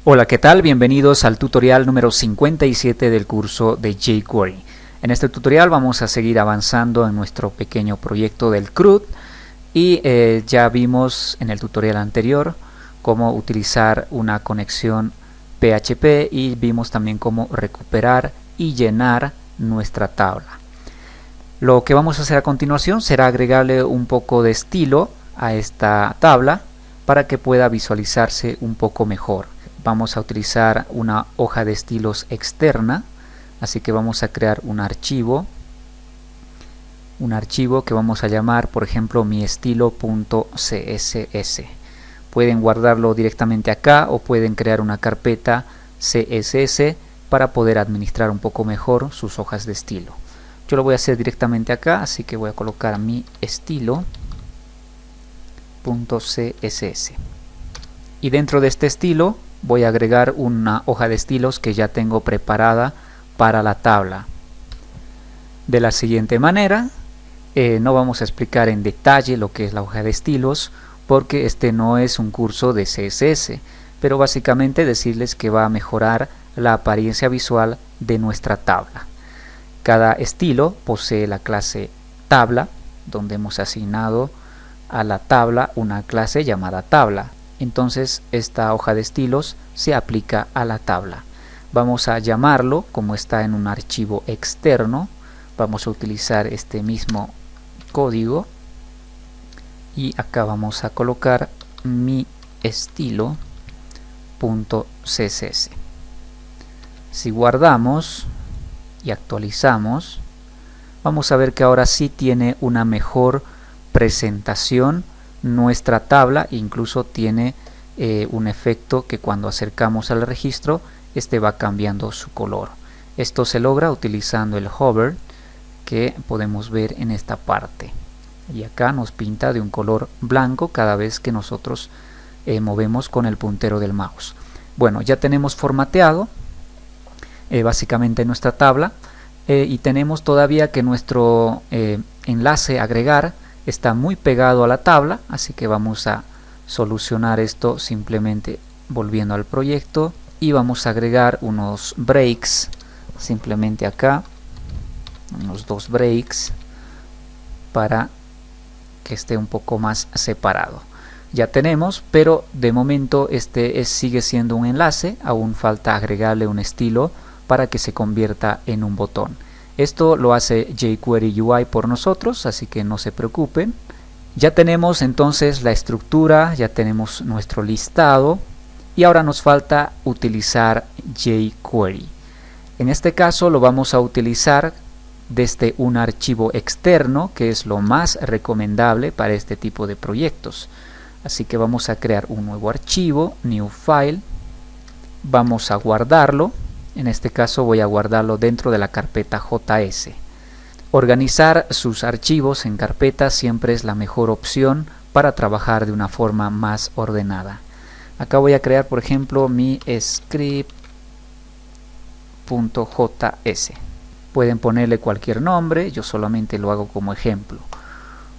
Hola, ¿qué tal? Bienvenidos al tutorial número 57 del curso de jQuery. En este tutorial vamos a seguir avanzando en nuestro pequeño proyecto del CRUD y ya vimos en el tutorial anterior cómo utilizar una conexión PHP y vimos también cómo recuperar y llenar nuestra tabla. Lo que vamos a hacer a continuación será agregarle un poco de estilo a esta tabla para que pueda visualizarse un poco mejor. Vamos a utilizar una hoja de estilos externa, así que vamos a crear un archivo que vamos a llamar, por ejemplo, miestilo.css. Pueden guardarlo directamente acá o pueden crear una carpeta CSS para poder administrar un poco mejor sus hojas de estilo. Yo lo voy a hacer directamente acá, así que voy a colocar miestilo.css. Y dentro de este estilo voy a agregar una hoja de estilos que ya tengo preparada para la tabla. De la siguiente manera, no vamos a explicar en detalle lo que es la hoja de estilos, porque este no es un curso de CSS, pero básicamente decirles que va a mejorar la apariencia visual de nuestra tabla. Cada estilo posee la clase tabla, donde hemos asignado a la tabla una clase llamada tabla. Entonces esta hoja de estilos se aplica a la tabla. Vamos a llamarlo, como está en un archivo externo, vamos a utilizar este mismo código y acá vamos a colocar mi estilo.css. Si guardamos y actualizamos, vamos a ver que ahora sí tiene una mejor presentación nuestra tabla, incluso tiene un efecto que cuando acercamos al registro este va cambiando su color. Esto se logra utilizando el hover que podemos ver en esta parte, y acá nos pinta de un color blanco cada vez que nosotros movemos con el puntero del mouse. Bueno, ya tenemos formateado básicamente nuestra tabla y tenemos todavía que nuestro enlace agregar está muy pegado a la tabla, así que vamos a solucionar esto simplemente volviendo al proyecto y vamos a agregar unos breaks simplemente acá, unos 2 breaks para que esté un poco más separado. Ya tenemos, pero de momento este sigue siendo un enlace, aún falta agregarle un estilo para que se convierta en un botón. Esto lo hace jQuery UI por nosotros, así que no se preocupen. Ya tenemos entonces la estructura, ya tenemos nuestro listado y ahora nos falta utilizar jQuery. En este caso lo vamos a utilizar desde un archivo externo, que es lo más recomendable para este tipo de proyectos. Así que vamos a crear un nuevo archivo, New File, vamos a guardarlo. En este caso voy a guardarlo dentro de la carpeta JS. Organizar sus archivos en carpetas siempre es la mejor opción para trabajar de una forma más ordenada. Acá voy a crear, por ejemplo, mi script.js. Pueden ponerle cualquier nombre, yo solamente lo hago como ejemplo.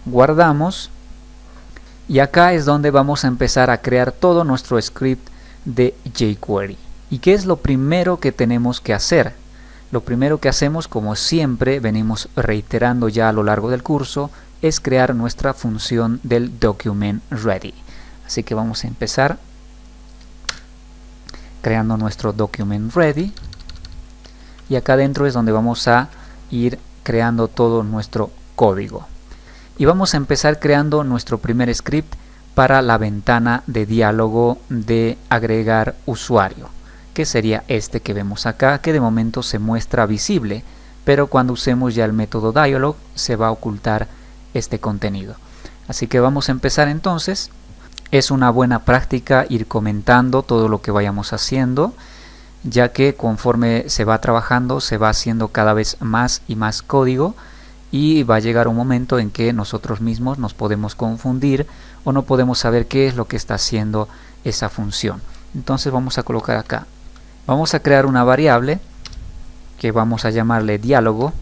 Guardamos y acá es donde vamos a empezar a crear todo nuestro script de jQuery. ¿Y qué es lo primero que tenemos que hacer? Lo primero que hacemos, como siempre venimos reiterando ya a lo largo del curso, es crear nuestra función del document ready. Así que vamos a empezar creando nuestro document ready y acá dentro es donde vamos a ir creando todo nuestro código. Y vamos a empezar creando nuestro primer script para la ventana de diálogo de agregar usuario, que sería este que vemos acá, que de momento se muestra visible, pero cuando usemos ya el método dialog se va a ocultar este contenido. Así que vamos a empezar entonces. Es una buena práctica ir comentando todo lo que vayamos haciendo, ya que conforme se va trabajando se va haciendo cada vez más y más código y va a llegar un momento en que nosotros mismos nos podemos confundir o no podemos saber qué es lo que está haciendo esa función. Entonces vamos a colocar acá. Vamos a crear una variable que vamos a llamarle diálogo,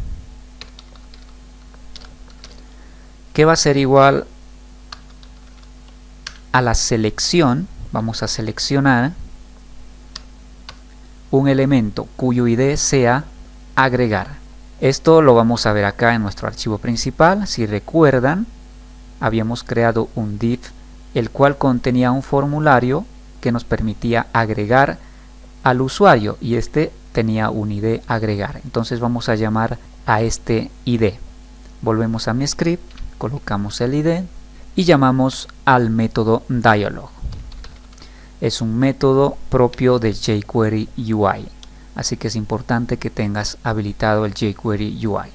que va a ser igual a la selección. Vamos a seleccionar un elemento cuyo ID sea agregar. Esto lo vamos a ver acá en nuestro archivo principal. Si recuerdan, habíamos creado un div el cual contenía un formulario que nos permitía agregar al usuario y este tenía un ID agregar. Entonces vamos a llamar a este ID. Volvemos a mi script, colocamos el ID y llamamos al método dialog. Es un método propio de jQuery UI, así que es importante que tengas habilitado el jQuery UI.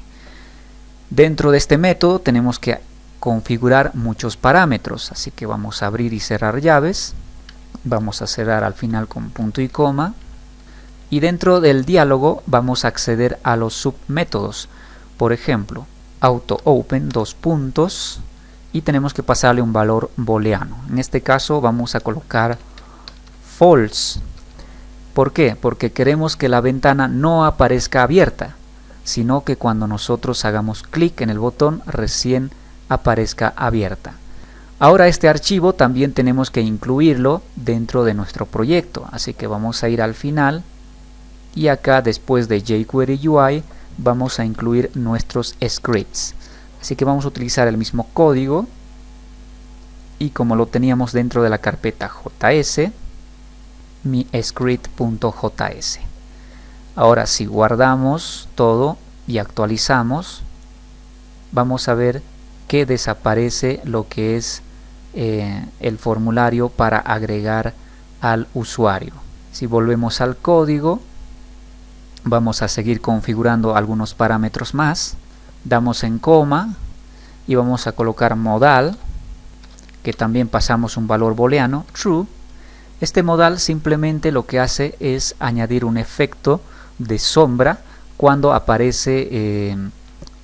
Dentro de este método tenemos que configurar muchos parámetros, así que vamos a abrir y cerrar llaves, vamos a cerrar al final con punto y coma, y dentro del diálogo vamos a acceder a los submétodos. Por ejemplo, AutoOpen, dos puntos, y tenemos que pasarle un valor booleano. En este caso vamos a colocar false. ¿Por qué? Porque queremos que la ventana no aparezca abierta, sino que cuando nosotros hagamos clic en el botón recién aparezca abierta. Ahora este archivo también tenemos que incluirlo dentro de nuestro proyecto, así que vamos a ir al final y acá después de jQuery UI vamos a incluir nuestros scripts. Así que vamos a utilizar el mismo código y como lo teníamos dentro de la carpeta JS, mi script.js. Ahora si guardamos todo y actualizamos, vamos a ver que desaparece lo que es el formulario para agregar al usuario. Si volvemos al código, vamos a seguir configurando algunos parámetros más. Damos en coma y vamos a colocar modal, que también pasamos un valor booleano, true. Este modal simplemente lo que hace es añadir un efecto de sombra cuando aparece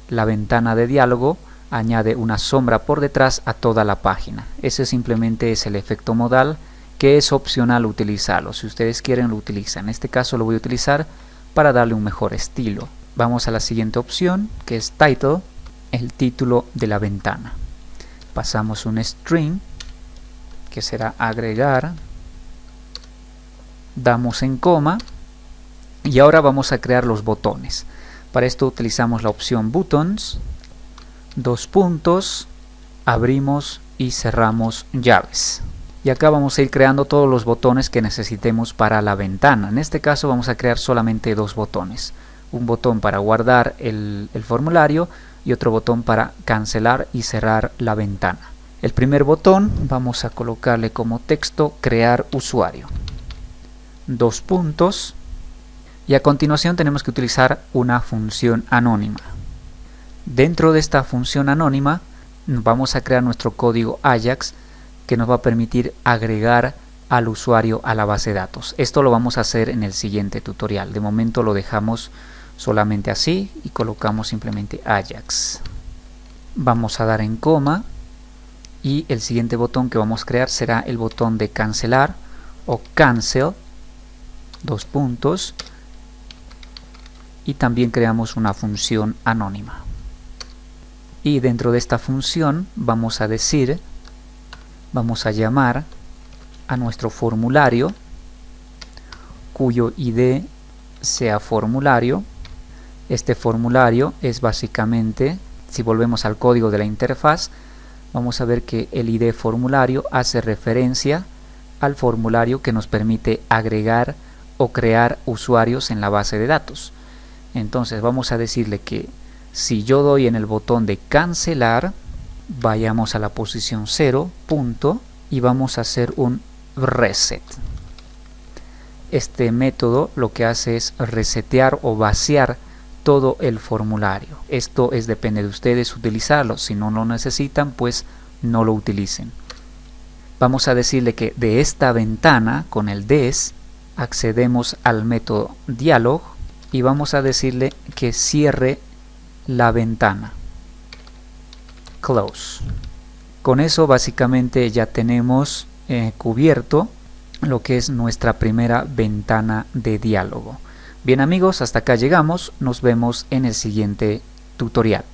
la ventana de diálogo, añade una sombra por detrás a toda la página. Ese simplemente es el efecto modal, que es opcional utilizarlo. Si ustedes quieren lo utilizan. En este caso lo voy a utilizar para darle un mejor estilo. Vamos a la siguiente opción, que es title, el título de la ventana. Pasamos un string, que será agregar. Damos en coma y ahora vamos a crear los botones. Para esto utilizamos la opción buttons, dos puntos, abrimos y cerramos llaves. Y acá vamos a ir creando todos los botones que necesitemos para la ventana. En este caso vamos a crear solamente dos botones. Un botón para guardar el formulario y otro botón para cancelar y cerrar la ventana. El primer botón vamos a colocarle como texto crear usuario. Dos puntos. Y a continuación tenemos que utilizar una función anónima. Dentro de esta función anónima vamos a crear nuestro código Ajax que nos va a permitir agregar al usuario a la base de datos. Esto lo vamos a hacer en el siguiente tutorial. De momento lo dejamos solamente así y colocamos simplemente Ajax. Vamos a dar en coma y el siguiente botón que vamos a crear será el botón de cancelar o cancel, dos puntos, y también creamos una función anónima. Y dentro de esta función vamos a llamar a nuestro formulario cuyo ID sea formulario. Este formulario es básicamente, si volvemos al código de la interfaz, vamos a ver que el ID formulario hace referencia al formulario que nos permite agregar o crear usuarios en la base de datos. Entonces vamos a decirle que si yo doy en el botón de cancelar, vayamos a la posición 0, punto, y vamos a hacer un reset. Este método lo que hace es resetear o vaciar todo el formulario. Esto depende de ustedes utilizarlo. Si no lo necesitan, pues no lo utilicen. Vamos a decirle que de esta ventana con el des accedemos al método dialog y vamos a decirle que cierre la ventana. Close. Con eso básicamente ya tenemos cubierto lo que es nuestra primera ventana de diálogo. Bien amigos, hasta acá llegamos. Nos vemos en el siguiente tutorial.